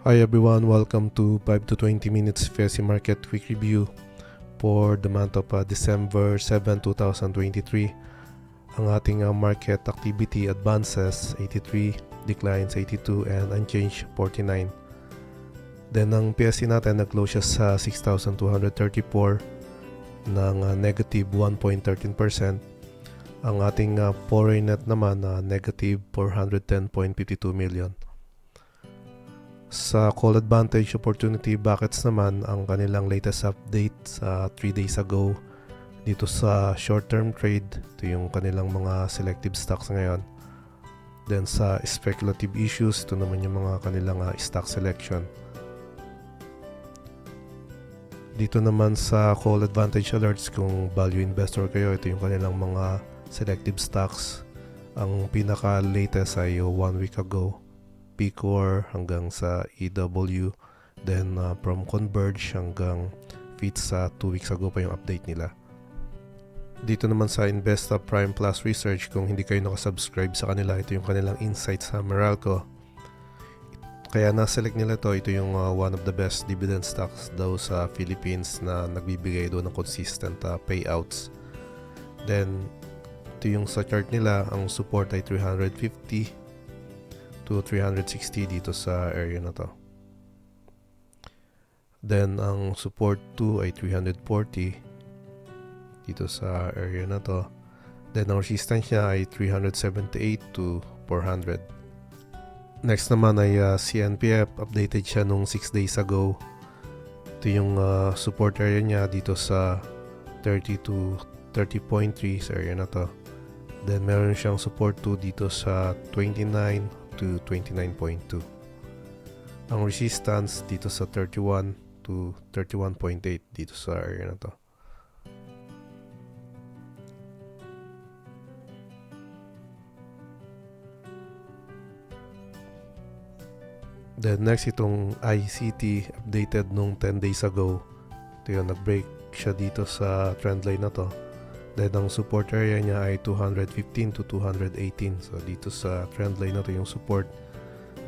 Hi everyone, welcome to 5 to 20 minutes FESI Market Quick Review for the month of December 7, 2023. Ang ating market activity advances 83, declines 82, and unchanged 49. Then ang PSE natin nag-close siya sa 6,234 ng negative 1.13%. Ang ating foreign net naman negative 410.52 million. Sa Call Advantage Opportunity Buckets naman, ang kanilang latest update sa 3 days ago dito sa short-term trade, ito yung kanilang mga selective stocks ngayon. Then sa speculative issues, ito naman yung mga kanilang stock selection. Dito naman sa Call Advantage Alerts, kung value investor kayo, ito yung kanilang mga selective stocks. Ang pinaka-latest ay 1 week ago. Picor hanggang sa EW, then from Converge hanggang Fitz sa 2 weeks ago pa yung update nila. Dito naman sa Investa Prime Plus Research, kung hindi kayo nakasubscribe sa kanila, ito yung kanilang insights sa Meralco. Kaya na-select nila ito yung one of the best dividend stocks daw sa Philippines na nagbibigay doon ng consistent payouts. Then ito yung sa chart nila, ang support ay 350 to 360 dito sa area na to. Then ang support 2 ay 340 dito sa area na to. Then ang resistance niya ay 378 to 400. Next naman ay CNPF, updated siya nung 6 days ago. Ito yung support area niya dito sa 30 to 30.3 sa area na to. Then meron siyang support 2 dito sa 29 to 29.2. Ang resistance dito sa 31 to 31.8 dito sa area na to. Then next, itong ICT, updated nung 10 days ago. Ito yun, nag-break siya dito sa trendline na to. Then ang support area niya ay 215 to 218. So dito sa trendline na to yung support.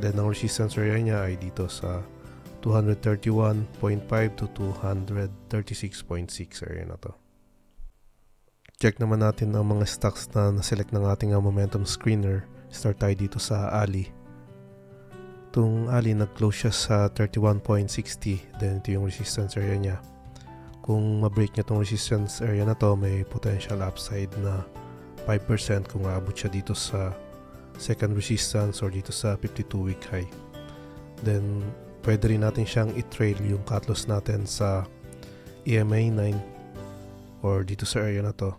Then ang resistance area niya ay dito sa 231.5 to 236.6 area na to. Check naman natin ang mga stocks na na-select ng ating momentum screener. Start tayo dito sa Ali. Itong Ali, nag-close siya sa 31.60. Then ito yung resistance area niya. Kung ma-break niya itong resistance area na to, may potential upside na 5% kung aabot siya dito sa second resistance or dito sa 52-week high. Then pwede rin natin siyang i-trail yung cut loss natin sa EMA 9 or dito sa area na to.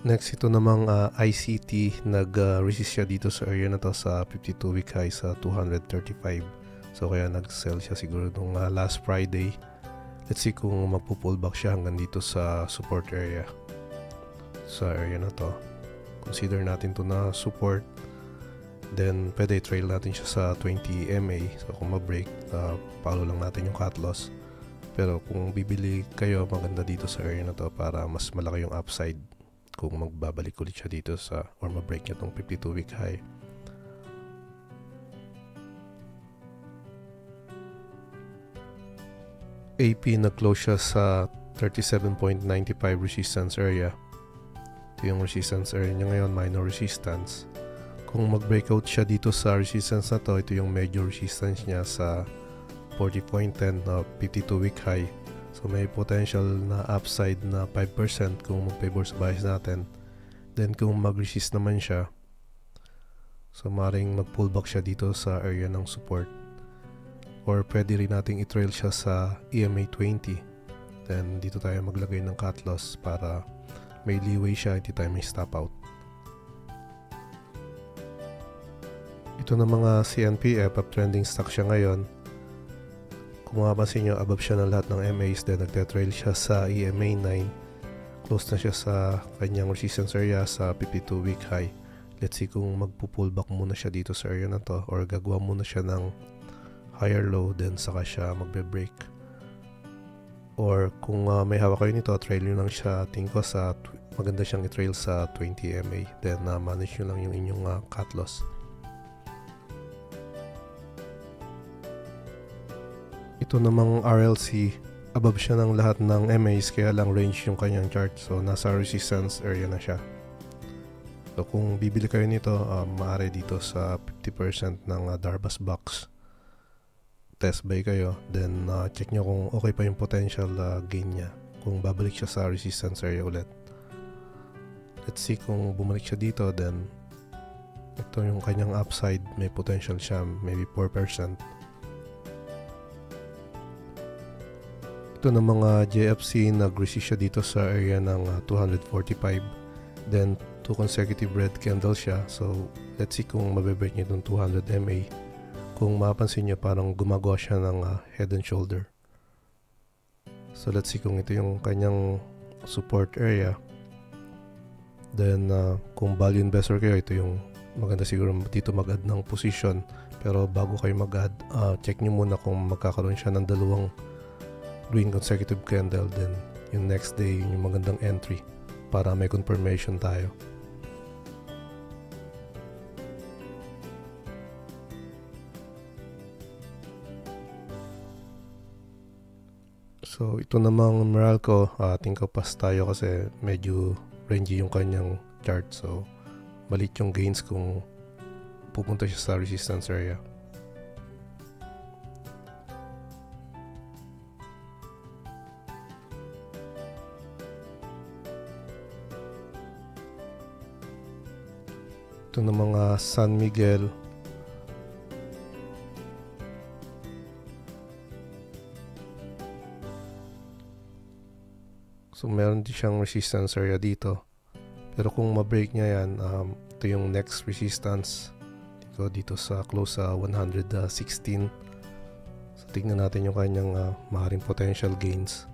Next, ito namang ICT, nag-resist siya dito sa area na to sa 52-week high sa 235. So kaya nag-sell siya siguro nung last Friday. Let's see kung magpo-pullback siya hanggang dito sa support area. Sa area na to. Consider natin to na support. Then pwede trail natin siya sa 20 MA. So kung ma-break, follow lang natin yung cut loss. Pero kung bibili kayo, maganda dito sa area na to para mas malaki yung upside kung magbabalik ulit siya dito sa or ma-break niya tong 52-week high. AP, nag-close siya sa 37.95 resistance area. Ito yung resistance area niya ngayon, minor resistance. Kung mag-breakout siya dito sa resistance na to, ito yung major resistance niya sa 40.10 na 52-week high. So may potential na upside na 5% kung mag-favor sa bias natin. Then kung mag-resist naman siya, so maring mag-pullback siya dito sa area ng support. Or pwede rin nating i-trail siya sa EMA 20. Then dito tayo maglagay ng cut loss para may leeway siya, hindi tayo may stop out. Ito na mga CNPF, uptrending stock siya ngayon. Kung mapapansin nyo, above siya ng lahat ng MAs. Then nagte-trail siya sa EMA 9. Close na siya sa kanyang resistance area sa 52-week high. Let's see kung magpo-pullback muna siya dito sa area na to or gagawa muna siya ng higher low, then saka siya magbe-break. Or kung may hawak kayo nito, trail nyo lang siya. Tingin ko sa maganda siyang i-trail sa 20 MA. Then manage nyo lang yung inyong cut loss. Ito namang RLC, above siya ng lahat ng MAs kaya lang range yung kanyang chart. So nasa resistance area na siya. So kung bibili kayo nito, maaari dito sa 50% ng Darbas box. Test buy kayo, then check nyo kung okay pa yung potential gain niya. Kung babalik siya sa resistance area ulit. Let's see kung bumalik siya dito, then ito yung kanyang upside, may potential siya, maybe 4%. Ito ng mga JFC, nag-resist siya dito sa area ng 245. Then 2 consecutive red candle siya. So let's see kung mabibreak niya itong 200 MA. Kung mapapansin niyo, parang gumagawa siya ng head and shoulder. So let's see kung ito yung kanyang support area. Then kung value investor kayo, ito yung maganda siguro dito mag-add ng position. Pero bago kayo mag-add, check nyo muna kung magkakaroon siya ng dalawang green consecutive candle. Then yung next day, yung magandang entry para may confirmation tayo. So ito namang Meralco, tingin ko pass tayo kasi medyo rangy yung kanyang chart. So malit yung gains kung pupunta siya sa resistance area. Ito na mga San Miguel. So meron din siyang resistance area dito. Pero kung ma-break niya yan, ito yung next resistance. Dito sa close sa 116. So tignan natin yung kanyang maaaring potential gains.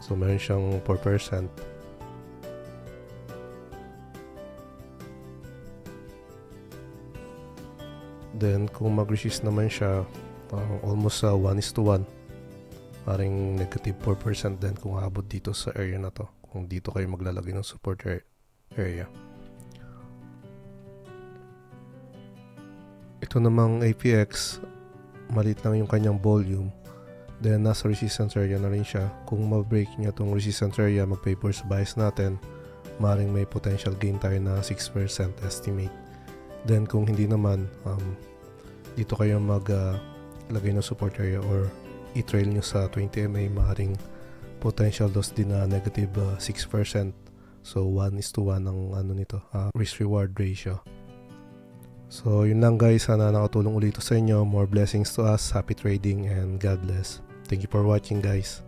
So meron siyang 4%. Then kung mag-resist naman siya, almost 1:1. Paring negative 4% din kung aabot dito sa area na to. Kung dito kayo maglalagay ng support area. Ito namang APX, maliit lang yung kanyang volume. Then nasa resistance area na rin siya. Kung ma-break niya itong resistance area, mag-papers bias natin, maaaring may potential gain tayo na 6% estimate. Then kung hindi naman, dito kayo maglagay ng support area or i-trail nyo sa 20 MA, maaaring potential loss din na negative 6%. So 1:1 ang risk reward ratio. So yun lang guys, sana nakatulong ulit sa inyo. More blessings to us, happy trading, and God bless. Thank you for watching guys.